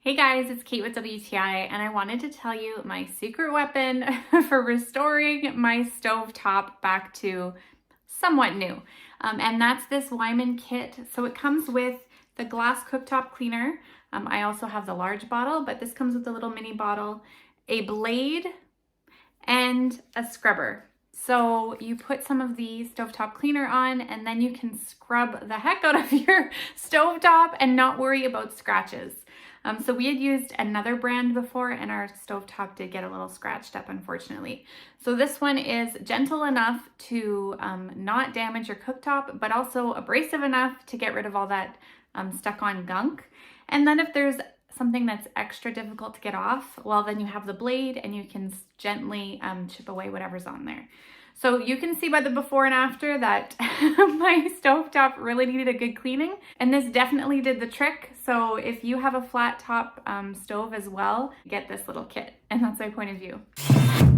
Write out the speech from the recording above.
Hey guys, it's Kate with WTI, and I wanted to tell you my secret weapon for restoring my stovetop back to somewhat new. And that's this Weiman kit. So it comes with the glass cooktop cleaner. I also have the large bottle, but this comes with a little mini bottle, a blade, and a scrubber. So you put some of the stovetop cleaner on, and then you can scrub the heck out of your stovetop and not worry about scratches. So we had used another brand before, and our stovetop did get a little scratched up, unfortunately. So this one is gentle enough to not damage your cooktop, but also abrasive enough to get rid of all that stuck on gunk. And then if there's something that's extra difficult to get off, well, then you have the blade and you can gently chip away whatever's on there. So you can see by the before and after that my stovetop really needed a good cleaning, and this definitely did the trick. So if you have a flat top stove as well, get this little kit, and that's my point of view.